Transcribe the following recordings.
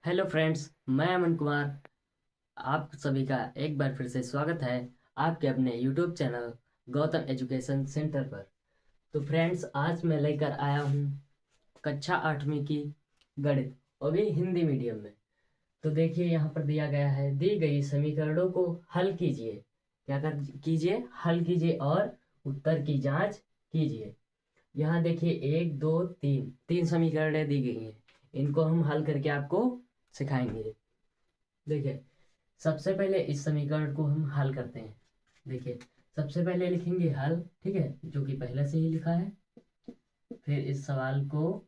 Hello friends, मैं अमन कुमार। आप सभी का एक बार फिर से स्वागत है आपके अपने YouTube channel Gautam education centre पर। तो फ्रेंड्स, आज मैं लेकर आया हूँ कक्षा 8वीं की गणित, और भी हिंदी मीडियम में। तो देखिए, यहाँ पर दिया गया है, दी गई समीकरणों को हल कीजिए। क्या कर कीजिए? हल कीजिए और उत्तर की जांच कीजिए। यहाँ देखिए, एक दो तीन तीन समीकरणें दी गई हैं। इनको हम हल करके आपको सिखाएंगे। देखिए, सबसे पहले इस समीकरण को हम हल करते हैं। देखिए, सबसे पहले लिखेंगे हल, ठीक है, जो कि पहले से ही लिखा है। फिर इस सवाल को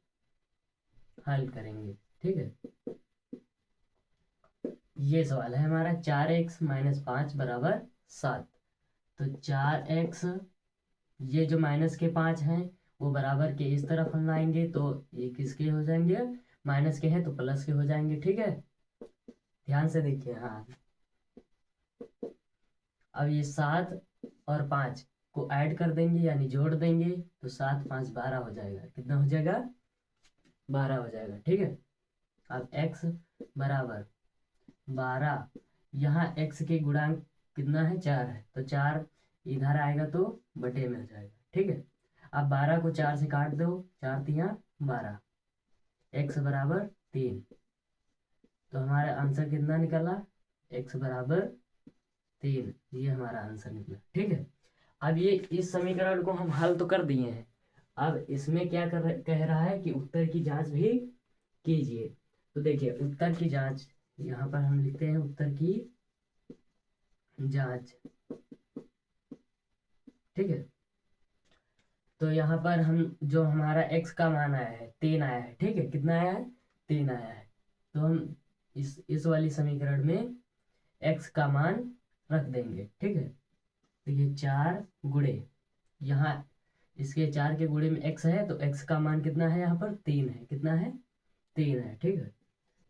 हल करेंगे, ठीक है। ये सवाल है हमारा, 4x-5 = 7। तो 4x, ये जो माइनस के 5 हैं वो बराबर के इस तरफ हम लाएंगे, तो ये किसके हो जाएंगे? माइनस के हैं तो प्लस के हो जाएंगे, ठीक है। ध्यान से देखिए। हाँ, अब ये 7 और 5 को ऐड कर देंगे, यानी जोड़ देंगे, तो 7 5 12 हो जाएगा। कितना हो जाएगा? 12 हो जाएगा, ठीक है। अब x बराबर 12। यहाँ x के गुणांक कितना है? 4 है, तो 4 इधर आएगा तो बटे में हो जाएगा, ठीक है। अब 12 को 4 से काट दो, 4 × 3 = 12। x बराबर 3। तो हमारा आंसर कितना निकला? x बराबर 3। ये हमारा आंसर निकला, ठीक है। अब ये इस समीकरण को हम हल तो कर दिए हैं। अब इसमें क्या कह रहा है कि उत्तर की जांच भी कीजिए। तो देखिए, उत्तर की जांच यहाँ पर हम लिखते हैं, उत्तर की जांच, ठीक है। तो यहाँ पर हम जो हमारा x का मान आया है 3 आया है, ठीक है। कितना आया है? 3 आया है। तो हम इस वाली समीकरण में x का मान रख देंगे, ठीक है। तो ये 4 गुणे, यहाँ इसके 4 के गुणे में x है, तो x का मान कितना है? यहाँ पर 3 है। कितना है? 3 है, ठीक है।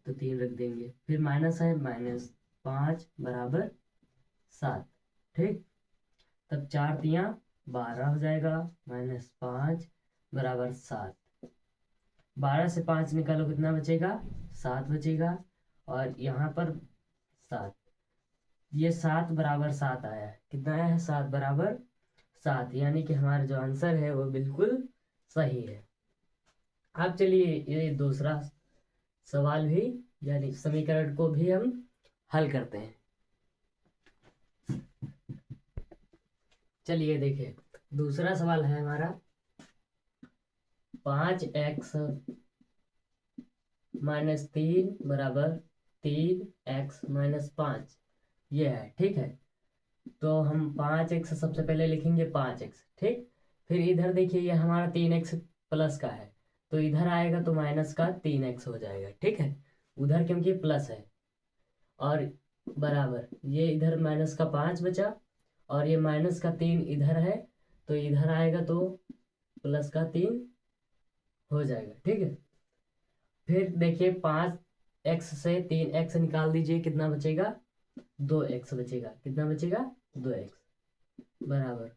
तो 3 रख देंगे, फिर माइनस है, -5 = 7, ठीक। तब 4 × 3 = 12 हो जाएगा, -5 = 7। 12 से 5 निकालो, कितना बचेगा? 7 बचेगा। और यहाँ पर 7, ये 7 = 7 आया है। कितना आया है? 7 = 7, यानी कि हमारा जो आंसर है वो बिल्कुल सही है। अब चलिए, ये दूसरा सवाल भी, यानी समीकरण को भी हम हल करते हैं। चलिए देखिए, दूसरा सवाल है हमारा, 5x-3 = 3x-5, ये है, ठीक है। तो हम 5x सबसे पहले लिखेंगे, 5x, ठीक। फिर इधर देखिए, ये हमारा 3x प्लस का है, तो इधर आएगा तो माइनस का 3x हो जाएगा, ठीक है। उधर क्योंकि प्लस है, और बराबर ये इधर -5 बचा, और ये -3 इधर है, तो इधर आएगा तो +3 हो जाएगा, ठीक है। फिर देखिए, 5x से 3x निकाल दीजिए, कितना बचेगा? 2x बचेगा। कितना बचेगा? 2x बराबर,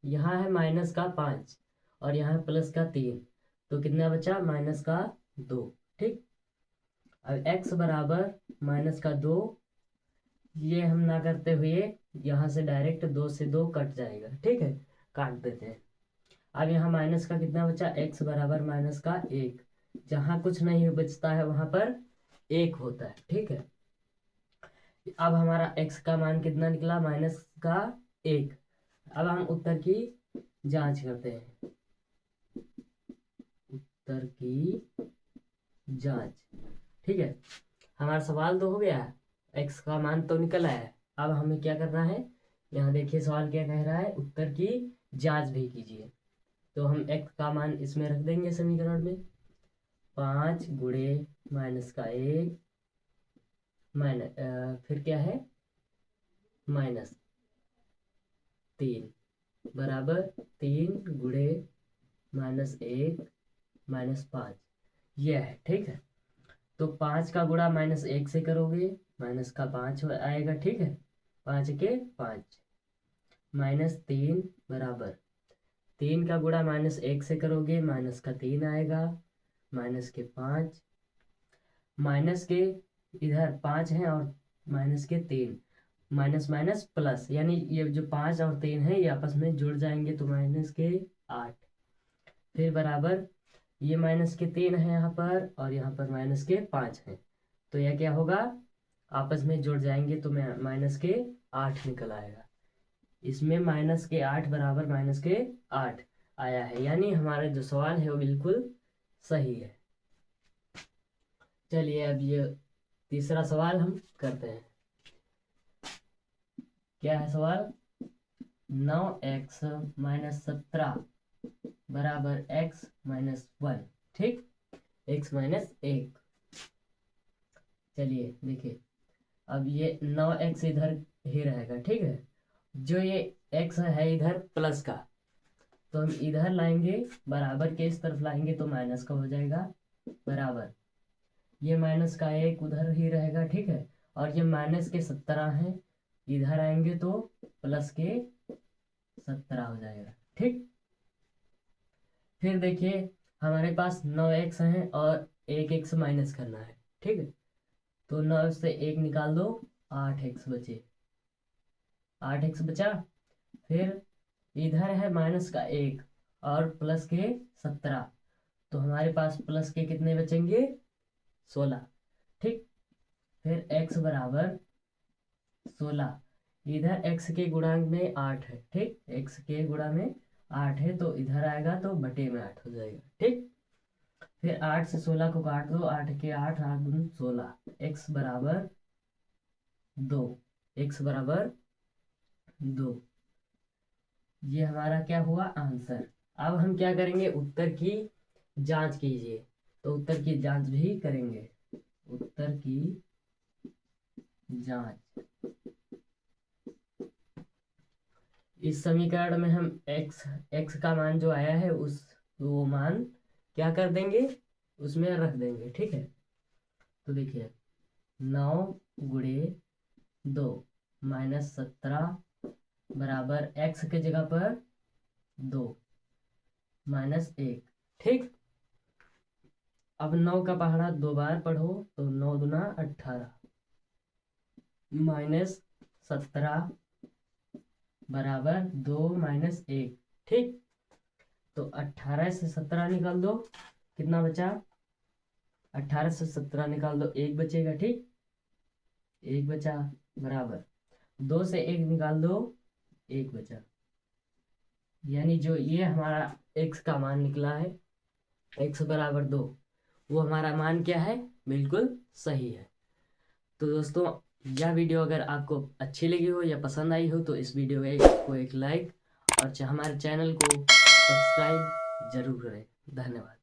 यहाँ है -5 और यहाँ है +3, तो कितना बचा? -2, ठीक। अब x बराबर -2, ये हम ना करते हुए यहाँ से डायरेक्ट 2 से 2 कट जाएगा, ठीक है। काट देते हैं। अब यहाँ माइनस का कितना बचा? x बराबर -1। जहाँ कुछ नहीं बचता है वहां पर 1 होता है, ठीक है। अब हमारा x का मान कितना निकला? -1। अब हम उत्तर की जांच करते हैं। उत्तर की जांच, ठीक है। हमारा सवाल तो हो गया, x का मान तो निकल आया है। अब हमें क्या करना है? यहाँ देखिए, सवाल क्या कह रहा है? उत्तर की जांच भी कीजिए। तो हम x का मान इसमें रख देंगे समीकरण में, 5 गुणे -1 फिर क्या है? -3 बराबर 3 गुणे -1 -5, यह है, ठीक है। तो 5 का गुणा -1 से करोगे, -5 आएगा, ठीक है। 5 के 5, -3 बराबर 3 का गुणा -1 से करोगे, -3 आएगा, -5, माइनस के इधर 5 है और माइनस के 3, माइनस माइनस प्लस, यानी ये जो 5 और 3 है ये आपस में जुड़ जाएंगे तो माइनस के 8, फिर बराबर ये माइनस के 3 है यहाँ पर और यहाँ पर माइनस के 5 है, तो यह क्या होगा, आपस में जुड़ जाएंगे तो माइनस के 8 निकल आएगा। इसमें माइनस के 8 बराबर माइनस के 8 आया है, यानी हमारा जो सवाल है वो बिल्कुल सही है। चलिए अब ये तीसरा सवाल हम करते हैं। क्या है सवाल, 9x माइनस 17 बराबर x माइनस 1, ठीक, x माइनस 1। चलिए देखिए, अब ये 9x इधर ही रहेगा, ठीक है, जो ये x है इधर प्लस का, तो हम इधर लाएंगे बराबर के इस तरफ लाएंगे तो माइनस का हो जाएगा, बराबर ये माइनस का 1 उधर ही रहेगा, ठीक है, और ये माइनस के 17 है, इधर आएंगे तो प्लस के 17 हो जाएगा, ठीक। फिर देखिए हमारे पास 9x है और 1x माइनस करना है, ठीक है, तो 9 से 1 निकाल दो, 8x बचे, 8x बचा। फिर इधर है माइनस का 1 और प्लस के 17, तो हमारे पास प्लस के कितने बचेंगे, 16, ठीक। फिर x बराबर 16, इधर x के गुणांक में 8 है, ठीक, x के गुणा में 8 है तो इधर आएगा तो बटे में 8 हो जाएगा, ठीक। फिर 8 से 16 को काट दो, 8 के 8, 8 दूनी 16, x बराबर 2, x बराबर 2, ये हमारा क्या हुआ आंसर। अब हम क्या करेंगे, उत्तर की जांच कीजिए, तो उत्तर की जांच भी करेंगे, उत्तर की जांच। इस समीकरण में हम x का मान जो आया है वो मान क्या कर देंगे, उसमें रख देंगे, ठीक है। तो देखिए 9 गुणे 2 माइनस 17 बराबर x के जगह पर 2 माइनस 1, ठीक। अब 9 का पहाड़ा 2 बार पढ़ो तो 9 दूना 18 माइनस 17 बराबर 2 माइनस 1, ठीक। तो 18 से 17 निकाल दो, कितना बचा, 18 से 17 निकाल दो, 1 बचेगा, ठीक, 1 बचा, बराबर 2 से 1 निकाल दो, 1 बचा, यानी जो ये हमारा x का मान निकला है, x बराबर 2, वो हमारा मान क्या है, बिल्कुल सही है। तो दोस्तों यह वीडियो अगर आपको अच्छी लगी हो या पसंद आई हो तो इस वीडियो को एक लाइक और हमारे चैनल को सब्सक्राइब जरूर करें। धन्यवाद।